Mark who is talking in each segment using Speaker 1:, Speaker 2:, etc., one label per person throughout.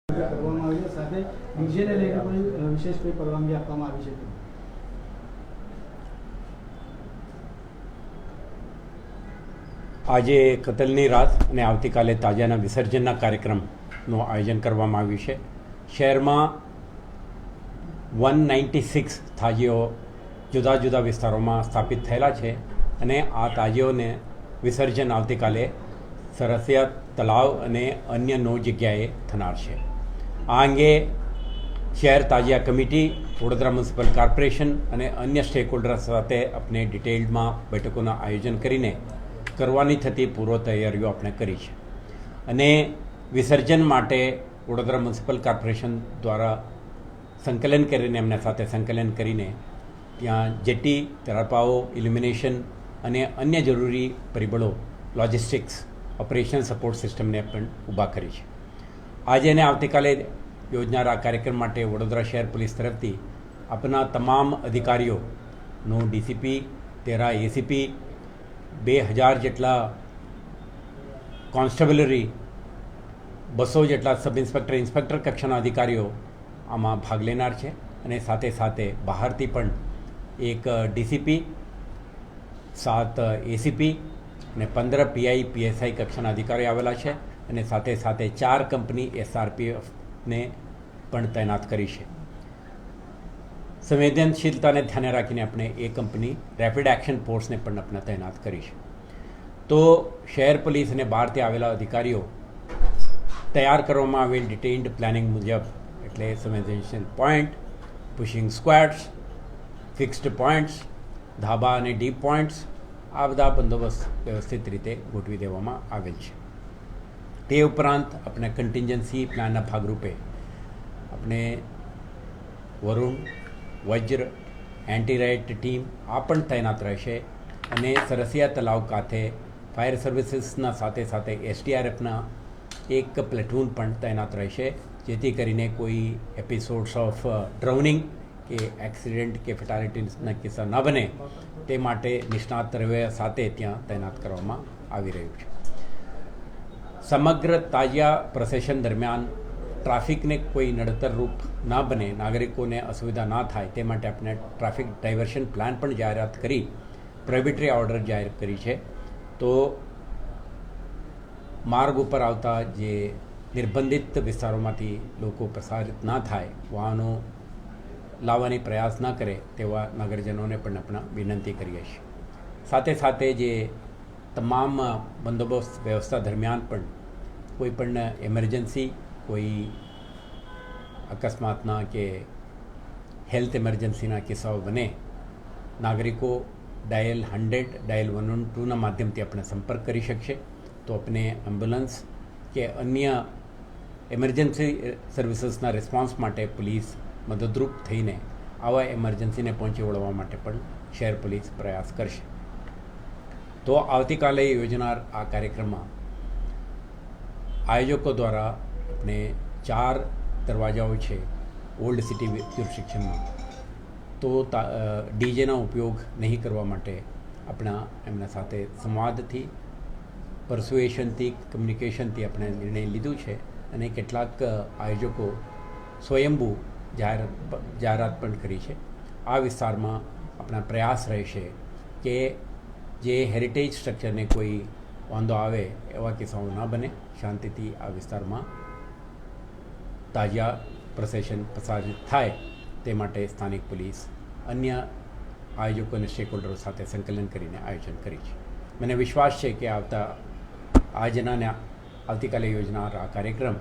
Speaker 1: કરવામાં આવી છે, સાથે ડીજેને લઈને કોઈ વિશેષ કોઈ પરવાનગી આપવામાં આવી છે?
Speaker 2: આજે કતલની રાત અને આવતીકાલે તાજિયાના વિસર્જનના કાર્યક્રમનું આયોજન કરવામાં આવ્યું છે. શહેરમાં 196 તાજીઓ જુદા જુદા વિસ્તારોમાં સ્થાપિત થયેલા છે અને આ તાજીઓને વિસર્જન આવતીકાલે સરસિયા તળાવ અને અન્ય 9 જગ્યાએ થનાર છે. આ અંગે શહેર તાજિયા કમિટી, વડોદરા મ્યુનિસિપલ કોર્પોરેશન અને અન્ય સ્ટેકહોલ્ડર સાથે આપણે ડિટેઇલમાં બેઠકોના આયોજન કરીને કરવાની થતી પૂર્વ તૈયારીઓ આપણે કરી છે અને વિસર્જન માટે વડોદરા મ્યુનિસિપલ કોર્પોરેશન દ્વારા સંકલન કરીને એમના સાથે સંકલન કરીને ત્યાં જેટી, તળાવો, ઇલ્યુમિનેશન અને અન્ય જરૂરી પરિબળો, લોજિસ્ટિક્સ, ઓપરેશન સપોર્ટ સિસ્ટમને પણ ઊભા કરી છે. આજે અને આવતીકાલે યોજનારા કાર્યક્રમ માટે વડોદરા શહેર પોલીસ તરફથી આપણા તમામ અધિકારીઓનું ડીસીપી, 13 એસીપી, 2000 જેટલા કોન્સ્ટેબલરી, 200 જેટલા સબ ઇન્સ્પેક્ટર, ઇન્સ્પેક્ટર કક્ષાના અધિકારીઓ આમાં ભાગ લેનાર છે અને સાથે સાથે બહારથી પણ એક ડીસીપી, 7 એસીપી અને 15 પીઆઈ, પીએસઆઈ કક્ષાના અધિકારીઓ આવેલા છે અને સાથે સાથે 4 કંપની એસઆરપીએફને પણ તૈનાત કરી છે. સંવેદનશીલતાને ધ્યાને રાખીને આપણે એ કંપની રેપિડ એક્શન ફોર્સને પણ આપણે તૈનાત કરી છે. તો શહેર પોલીસ અને બહારથી આવેલા અધિકારીઓ તૈયાર કરવામાં આવેલ ડિટેઇન્ડ પ્લાનિંગ મુજબ, એટલે સંવેદનશીલ પોઈન્ટ, પુશિંગ સ્ક્વેડ્સ, ફિક્સ્ડ પોઈન્ટ્સ, ધાબા અને ડીપ પોઈન્ટ્સ, આ બધા બંદોબસ્ત વ્યવસ્થિત રીતે ગોઠવી દેવામાં આવેલ છે. તે ઉપરાંત આપણે કન્ટિન્જન્સી પ્લાનના ભાગરૂપે આપણે વરુણ, વજ્ર, એન્ટી રાઇટ ટીમ આ પણ તૈનાત રહેશે અને સરસિયા તળાવ ખાતે ફાયર સર્વિસીસના સાથે સાથે એસડીઆરએફના એક પ્લેટૂન પણ તૈનાત રહેશે, જેથી કરીને કોઈ એપિસોડ્સ ઓફ ડ્રાઉનિંગ કે એક્સિડન્ટ કે ફેટાલિટીના કિસ્સા ન બને તે માટે નિષ્ણાત રવૈયા સાથે ત્યાં તૈનાત કરવામાં આવી રહ્યું છે. સમગ્ર તાજિયા પ્રોસેશન દરમિયાન ટ્રાફિકને કોઈ નડતરરૂપ ના બને, નાગરિકોને અસુવિધા ના થાય તે માટે આપણે ટ્રાફિક ડાયવર્શન પ્લાન પણ જાહેરાત કરી પ્રોહિબિટરી ઓર્ડર જાહેર કરી છે. તો માર્ગ ઉપર આવતા જે નિર્બંધિત વિસ્તારોમાંથી લોકો પ્રસારિત ના થાય, વાહનો લાવવાની પ્રયાસ ના કરે તેવા નગરજનોને પણ આપણે વિનંતી કરીએ છીએ. સાથે સાથે જે તમામ બંદોબસ્ત વ્યવસ્થા દરમિયાન પણ કોઈ પણ એમરજન્સી, કોઈ અકસ્માતના કે હેલ્થ એમરજન્સીના કિસ્સાઓ બને, નાગરિકો ડાયલ 100, ડાયલ 112ના માધ્યમથી આપણે સંપર્ક કરી શકશે. તો આપણે એમ્બ્યુલન્સ કે અન્ય એમરજન્સી સર્વિસીસના રિસ્પોન્સ માટે પોલીસ મદદરૂપ થઈને આવા એમરજન્સીને પહોંચી વળવા માટે પણ શહેર પોલીસ પ્રયાસ કરશે. તો આવતીકાલે યોજનાર આ કાર્યક્રમમાં આયોજકો દ્વારા આપણે 4 દરવાજાઓ છે ઓલ્ડ સિટી જ્યુરિસ્ડિક્શનમાં, તો ડીજેનો ઉપયોગ નહીં કરવા માટે આપણા એમના સાથે સંવાદથી, પરસ્યુએશનથી, કમ્યુનિકેશનથી આપણે નિર્ણય લીધું છે અને કેટલાક આયોજકો સ્વયંભૂ જાહેરાત પણ કરી છે. આ વિસ્તારમાં આપણા પ્રયાસ રહેશે કે જે હેરિટેજ સ્ટ્રક્ચરને કોઈ વાંધો આવે એવા કિસ્સાઓ ન બને, શાંતિથી આ વિસ્તારમાં તાજિયા પ્રોસેશન પ્રસારિત થાય તે માટે સ્થાનિક પોલીસ અન્ય આયોજકો અને સ્ટેકહોલ્ડરો સાથે સંકલન કરીને આયોજન કરી છે. મને વિશ્વાસ છે કે આજના ને આવતીકાલે યોજનાર આ કાર્યક્રમ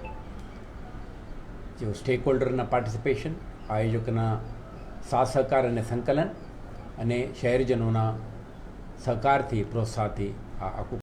Speaker 2: જો સ્ટેકહોલ્ડરના પાર્ટિસિપેશન, આયોજકોના સાથ સહકાર અને સંકલન અને શહેરજનોના સહકારથી, પ્રોત્સાહનથી આ આખું